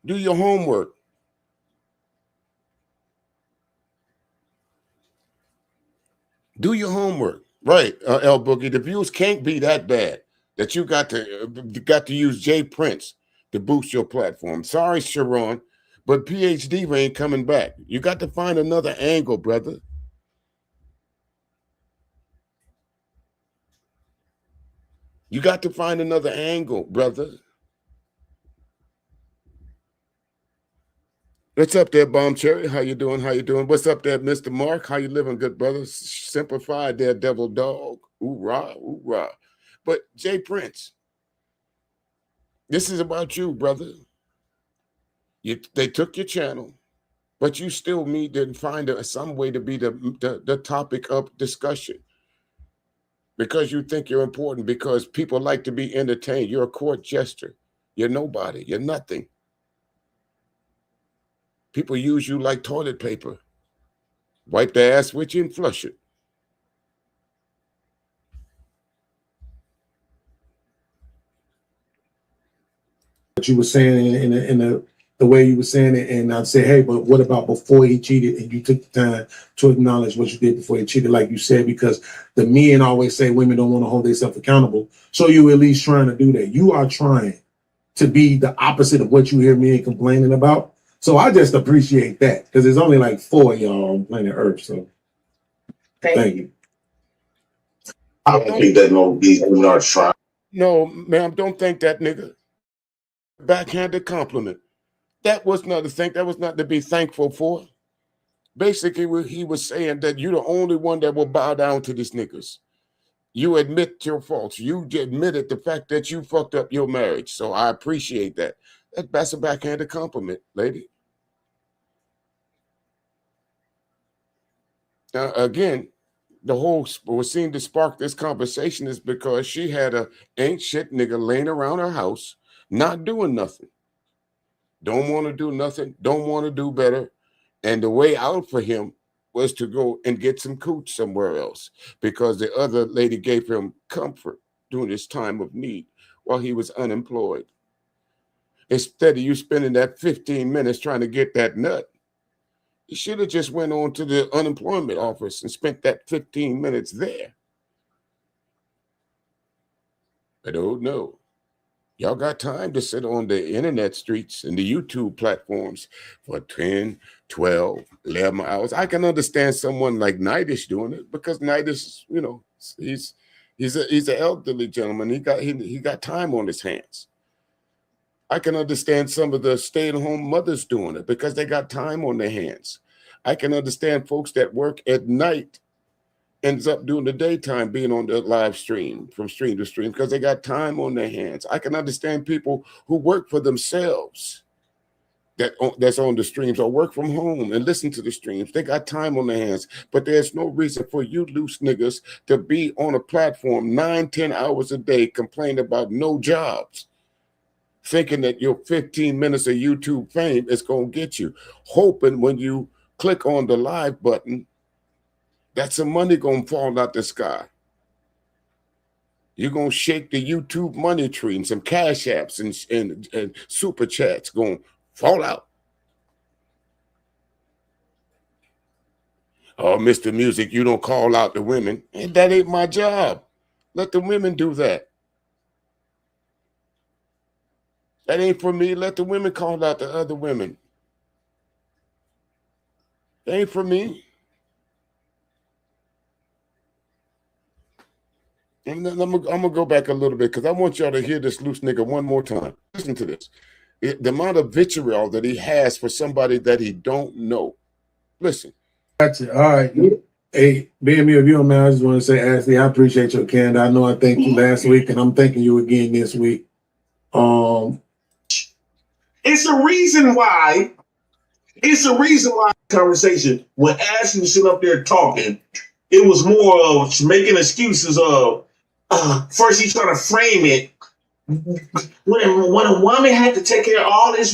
Do your homework. Do your homework. Right, L Boogie. The views can't be that bad that you got to use J Prince to boost your platform. Sorry, Sharon, but PhD ain't coming back. You got to find another angle, brother. You got to find another angle, brother. What's up there, Bomb Cherry? How you doing? How you doing? What's up there, Mr. Mark? How you living, good brother? Simplified there, Devil Dog. Hoorah, hoorah. But Jay Prince, this is about you, brother. They took your channel, but you still didn't find some way to be the topic of discussion because you think you're important, because people like to be entertained. You're a court jester. You're nobody. You're nothing. People use you like toilet paper. Wipe their ass with you and flush it. What you were saying in the way you were saying it, and I'd say, hey, but what about before he cheated? And you took the time to acknowledge what you did before he cheated, like you said, because the men always say women don't want to hold themselves accountable. So you at least trying to do that. You are trying to be the opposite of what you hear men complaining about. So I just appreciate that, because there's only like 4 of y'all on planet Earth. So thank you. I don't think that these women are trying. No, ma'am, don't think that, nigga. Backhanded compliment. That was not to think. That was not to be thankful for. Basically, he was saying that you're the only one that will bow down to these niggas. You admit your faults. You admitted the fact that you fucked up your marriage. So I appreciate that. That's a backhanded compliment, lady. Now, again, the whole what seemed to spark this conversation is because she had a ain't shit nigga laying around her house, not doing nothing. Don't want to do nothing, don't want to do better. And the way out for him was to go and get some cooch somewhere else because the other lady gave him comfort during his time of need while he was unemployed. Instead of you spending that 15 minutes trying to get that nut, you should have just went on to the unemployment office and spent that 15 minutes there. I don't know. Y'all got time to sit on the internet streets and the YouTube platforms for 10, 12, 11 hours. I can understand someone like Nightish doing it because Nightish, you know, he's an elderly gentleman. He got time on his hands. I can understand some of the stay-at-home mothers doing it because they got time on their hands. I can understand folks that work at night ends up doing the daytime being on the live stream from stream to stream because they got time on their hands. I can understand people who work for themselves that's on the streams or work from home and listen to the streams. They got time on their hands, but there's no reason for you loose niggas to be on a platform 9, 10 hours a day complaining about no jobs, thinking that your 15 minutes of YouTube fame is going to get you, hoping when you click on the live button that some money going to fall out the sky. You're going to shake the YouTube money tree and some cash apps and super chats going to fall out. Oh, Mr. Music, you don't call out the women. And that ain't my job. Let the women do that. That ain't for me. Let the women call out the other women. That ain't for me. And then I'm gonna go back a little bit because I want y'all to hear this loose nigga one more time. Listen to this. The amount of vitriol that he has for somebody that he don't know. Listen. Gotcha. All right. Hey, being me of you, man, I just want to say, Ashley, I appreciate your candor. I know I thanked you last week, and I'm thanking you again this week. It's a reason why. It's a reason why conversation when Ashley was sitting up there talking, it was more of making excuses of first he's trying to frame it. When a woman had to take care of all this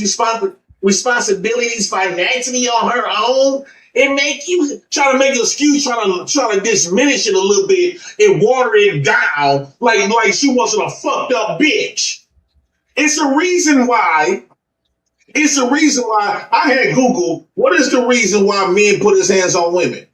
responsibilities financially on her own, It make you try to make an excuse, try to diminish it a little bit and water it down like she wasn't a fucked up bitch. It's a reason why. It's a reason why I had Google. What is the reason why men put his hands on women?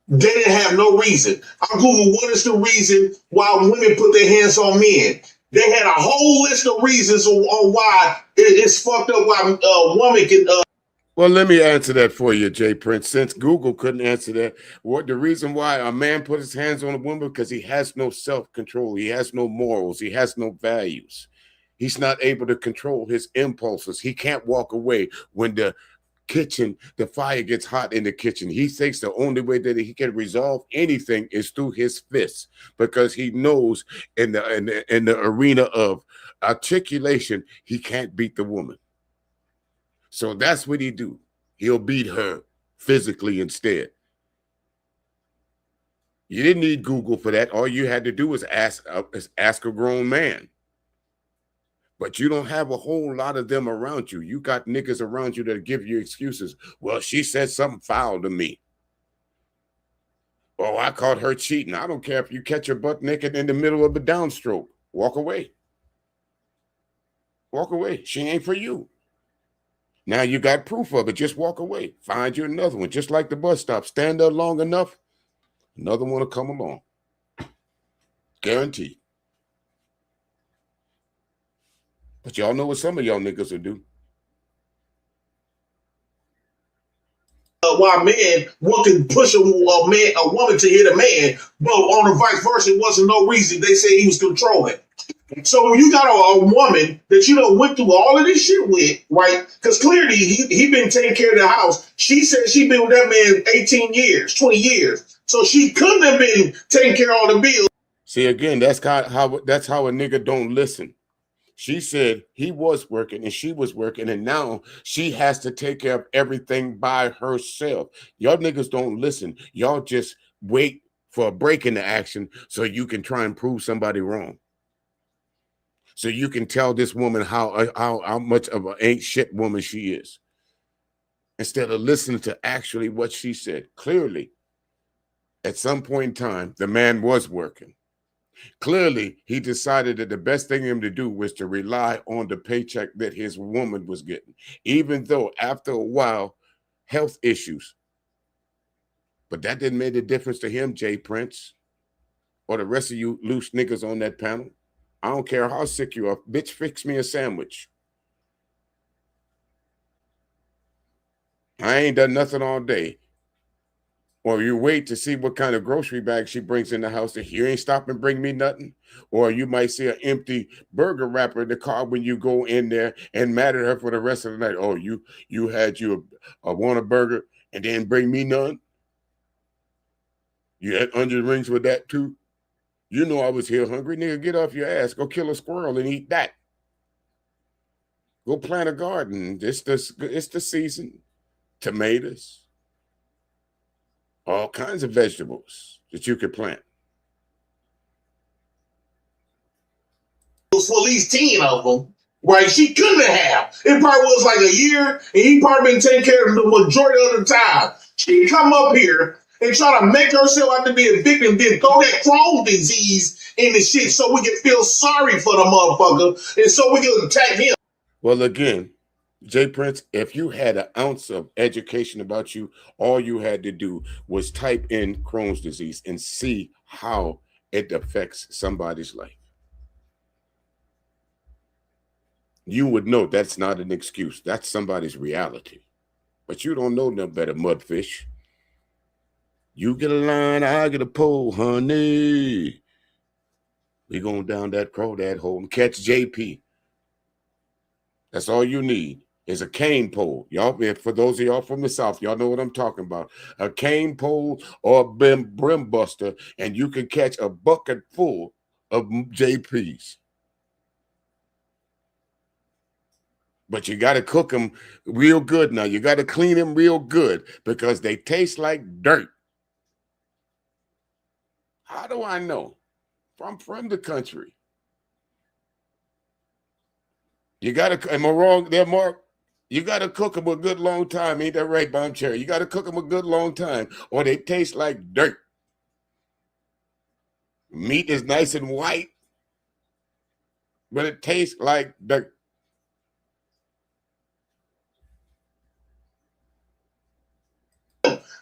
They didn't have no reason. I Googled what is the reason why women put their hands on men. They had a whole list of reasons on why it's fucked up. Why a woman can. Well, let me answer that for you, Jay Prince. Since Google couldn't answer that, what the reason why a man put his hands on a woman? Because he has no self-control, he has no morals, he has no values. He's not able to control his impulses. He can't walk away when the fire gets hot in the kitchen. He thinks the only way that he can resolve anything is through his fists, because he knows in the arena of articulation, he can't beat the woman. So that's what he do. He'll beat her physically instead. You didn't need Google for that. All you had to do was ask a grown man. But you don't have a whole lot of them around you. You got niggas around you that give you excuses. Well, she said something foul to me. Oh, I caught her cheating. I don't care if you catch her butt naked in the middle of a downstroke. Walk away. Walk away. She ain't for you. Now you got proof of it. Just walk away. Find you another one. Just like the bus stop. Stand there long enough, another one will come along. Guaranteed. But y'all know what some of y'all niggas will do. Why one can push a woman to hit a man, but on the vice versa, it wasn't no reason. They say he was controlling. So when you got a woman that you know went through all of this shit with, right? Because clearly he been taking care of the house. She said she been with that man 18 years, 20 years. So she couldn't have been taking care of all the bills. See, again, that's how a nigga don't listen. She said he was working and she was working, and now she has to take care of everything by herself. Y'all niggas don't listen. Y'all just wait for a break in the action so you can try and prove somebody wrong. So you can tell this woman how much of an ain't shit woman she is, instead of listening to actually what she said. Clearly, at some point in time, the man was working. Clearly, he decided that the best thing for him to do was to rely on the paycheck that his woman was getting, even though after a while, health issues. But that didn't make a difference to him, Jay Prince, or the rest of you loose niggas on that panel. I don't care how sick you are. Bitch, fix me a sandwich. I ain't done nothing all day. Or you wait to see what kind of grocery bag she brings in the house. If you ain't stop and bring me nothing. Or you might see an empty burger wrapper in the car when you go in there and mad at her for the rest of the night. Oh, you had a want a burger and didn't bring me none? You had onion rings with that too? You know I was here hungry. Nigga, get off your ass. Go kill a squirrel and eat that. Go plant a garden. It's the season. Tomatoes. All kinds of vegetables that you could plant. For at least 10 of them, right? She couldn't have. It probably was like a year, and he probably been taking care of the majority of the time. She come up here and try to make herself out to be a victim, then throw that Crohn's disease in the shit so we can feel sorry for the motherfucker, and so we can attack him. Well, again, Jay Prince, if you had an ounce of education about you, all you had to do was type in Crohn's disease and see how it affects somebody's life. You would know that's not an excuse. That's somebody's reality. But you don't know no better, mudfish. You get a line, I get a pole, honey. We going down that crawdad hole and catch JP. That's all you need is a cane pole. Y'all, for those of y'all from the South, y'all know what I'm talking about. A cane pole or a brim buster, and you can catch a bucket full of JPs. But you got to cook them real good now. You got to clean them real good because they taste like dirt. How do I know? I'm from the country. You got to, am I wrong there, Mark? You got to cook them a good long time. Ain't that right, Bomb Cherry? You got to cook them a good long time, or they taste like dirt. Meat is nice and white, but it tastes like dirt.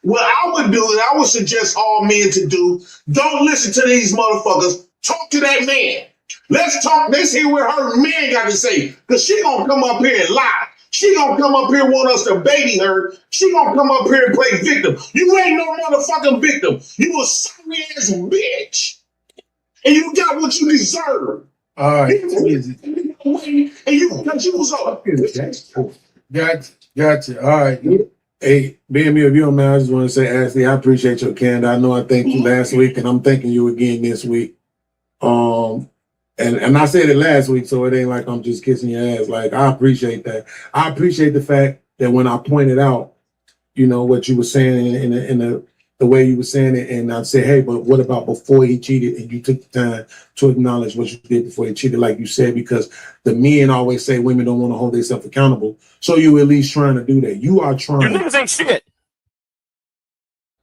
What I would do, and I would suggest all men to do, don't listen to these motherfuckers. Talk to that man. Let's talk. Let's hear what her man got to say. Because she going to come up here and lie. She going to come up here and want us to baby her. She going to come up here and play victim. You ain't no motherfucking victim. You a sorry ass bitch. And you got what you deserve. All right. And you, because you was up. Gotcha. All right. Hey, BMU, if you don't mind, I just want to say, Ashley, I appreciate your candor. I know I thanked you last week, and I'm thanking you again this week. And I said it last week, so it ain't like I'm just kissing your ass. Like, I appreciate that. I appreciate the fact that when I pointed out, you know, what you were saying in the way you were saying it, and I said, hey, but what about before he cheated? And you took the time to acknowledge what you did before he cheated, like you said, because the men always say women don't want to hold themselves accountable. So you at least trying to do that. You are trying. You niggas ain't shit.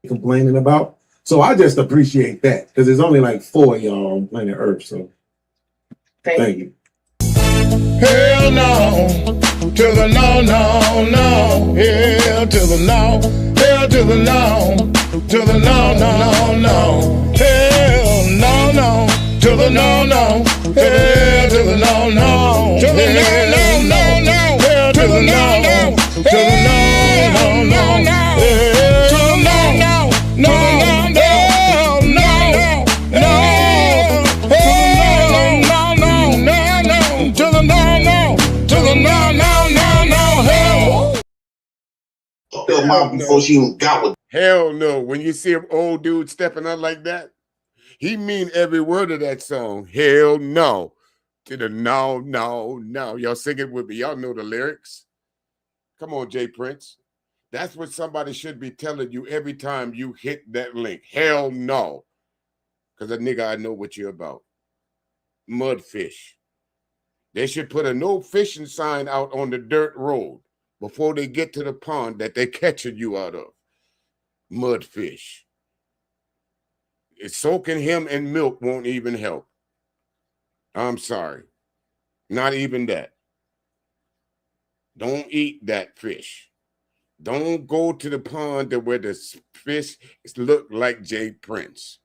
Complaining about. So I just appreciate that, because there's only like 4 of y'all on planet Earth. So thank you. Hell no, to the no, no, no. Hell to the no, hell to the no, to the no, no, no. Hell no, no, to the no, no. Hell to the no, no, to the no, no, no, no. Hell to the no, no, to the no, no, no, no. Hell to the no, no, no, no, no. Before she even got with. Hell no. When you see an old dude stepping out like that, he mean every word of that song. Hell no. To the no, no, no. Y'all sing it with me. Y'all know the lyrics. Come on, Jay Prince. That's what somebody should be telling you every time you hit that link. Hell no. Because a nigga, I know what you're about. Mudfish. They should put a no fishing sign out on the dirt road before they get to the pond that they're catching you out of. Mudfish. It's soaking him in milk won't even help. I'm sorry. Not even that. Don't eat that fish. Don't go to the pond where the fish look like Jay Prince.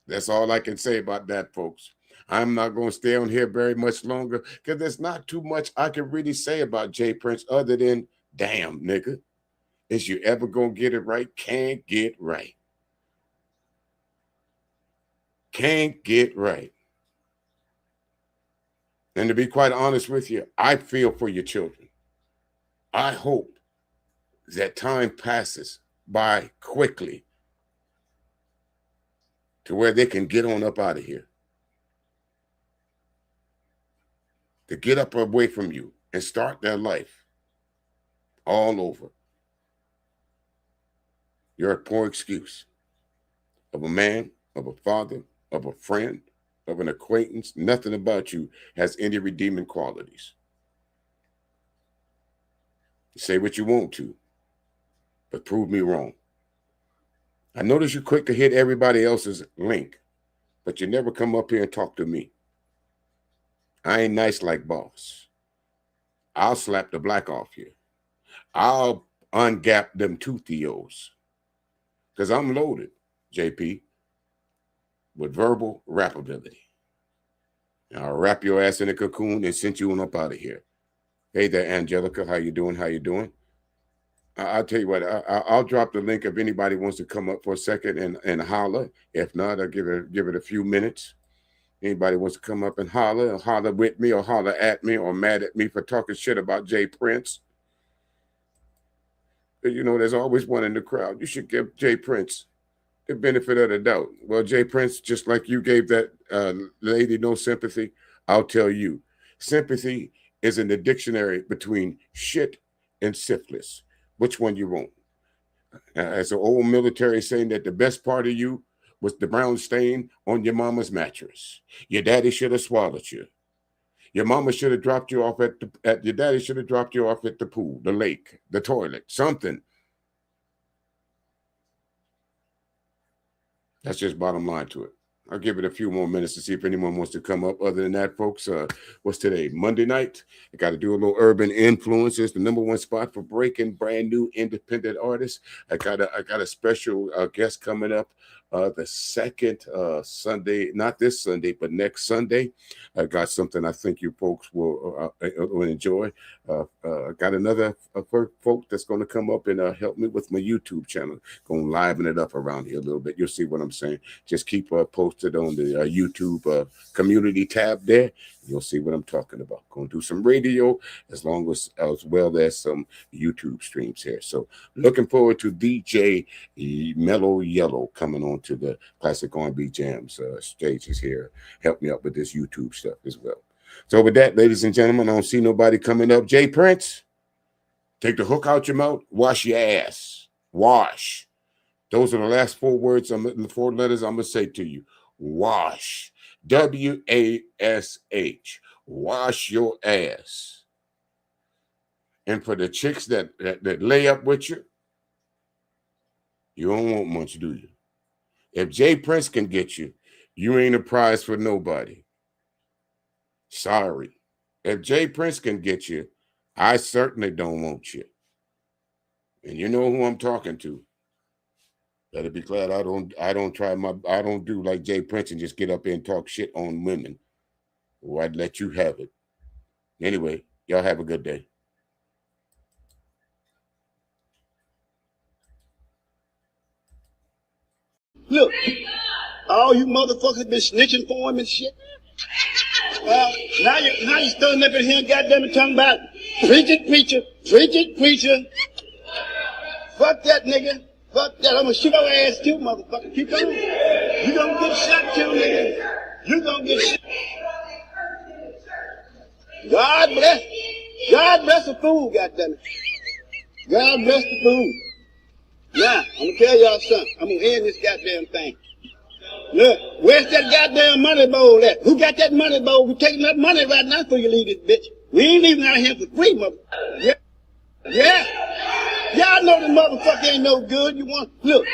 That's all I can say about that, folks. I'm not going to stay on here very much longer because there's not too much I can really say about Jay Prince other than, damn, nigga. Is you ever going to get it right? Can't get right. Can't get right. And to be quite honest with you, I feel for your children. I hope that time passes by quickly to where they can get on up out of here. To get up away from you and start their life all over. You're a poor excuse of a man, of a father, of a friend, of an acquaintance. Nothing about you has any redeeming qualities. Say what you want to, but prove me wrong. I notice you're quick to hit everybody else's link, but you never come up here and talk to me. I ain't nice like boss. I'll slap the black off you. I'll ungap them toothios. Because I'm loaded, JP, with verbal rapability. I'll wrap your ass in a cocoon and send you on up out of here. Hey there, Angelica. How you doing? How you doing? I'll tell you what, I'll drop the link if anybody wants to come up for a second and holler. If not, I'll give it a few minutes. Anybody wants to come up and holler with me or holler at me or mad at me for talking shit about Jay Prince. You know, there's always one in the crowd. You should give Jay Prince the benefit of the doubt. Well, Jay Prince, just like you gave that lady no sympathy, I'll tell you, sympathy is in the dictionary between shit and syphilis. Which one you want? As an old military saying that the best part of you was the brown stain on your mama's mattress. Your daddy should have swallowed you. Your mama should have dropped you off at your daddy should have dropped you off at the pool, the lake, the toilet, something. That's just bottom line to it. I'll give it a few more minutes to see if anyone wants to come up. Other than that, folks, what's today? Monday night. I got to do a little urban influences. The #1 spot for breaking brand new independent artists. I got a special guest coming up the second Sunday, not this Sunday, but next Sunday. I got something I think you folks will enjoy. I got another folk that's going to come up and help me with my YouTube channel. Going to liven it up around here a little bit. You'll see what I'm saying. Just keep posted on the YouTube community tab there. You'll see what I'm talking about. Going to do some radio as well as some YouTube streams here. So looking forward to DJ Mellow Yellow coming on to the Classic R&B Jams stages here. Help me out with this YouTube stuff as well. So with that, ladies and gentlemen, I don't see nobody coming up. Jay Prince, take the hook out your mouth. Wash your ass. Wash. Those are the last 4 words, 4 letters I'm going to say to you. Wash. W-A-S-H. Wash your ass. And for the chicks that lay up with you, you don't want much, do you? If Jay Prince can get you, you ain't a prize for nobody. Sorry. If Jay Prince can get you, I certainly don't want you. And you know who I'm talking to. Better be glad I don't do like Jay Prince and just get up there and talk shit on women. Or I'd let you have it. Anyway, y'all have a good day. Look, all you motherfuckers been snitching for him and shit. Now you standing up in here and goddamn it talking about preaching preacher. Fuck that nigga. Fuck that. I'm gonna shoot your ass too, motherfucker. Keep on. You gonna get shot too, nigga. You gonna get shot. God bless the fool, goddammit. God bless the fool. Now, I'm gonna tell y'all something. I'm gonna end this goddamn thing. Look, where's that goddamn money bowl at? Who got that money bowl? We're taking that money right now before you leave this bitch. We ain't leaving out here for free, motherfucker. Yeah. Y'all know the motherfucker ain't no good. You want, look,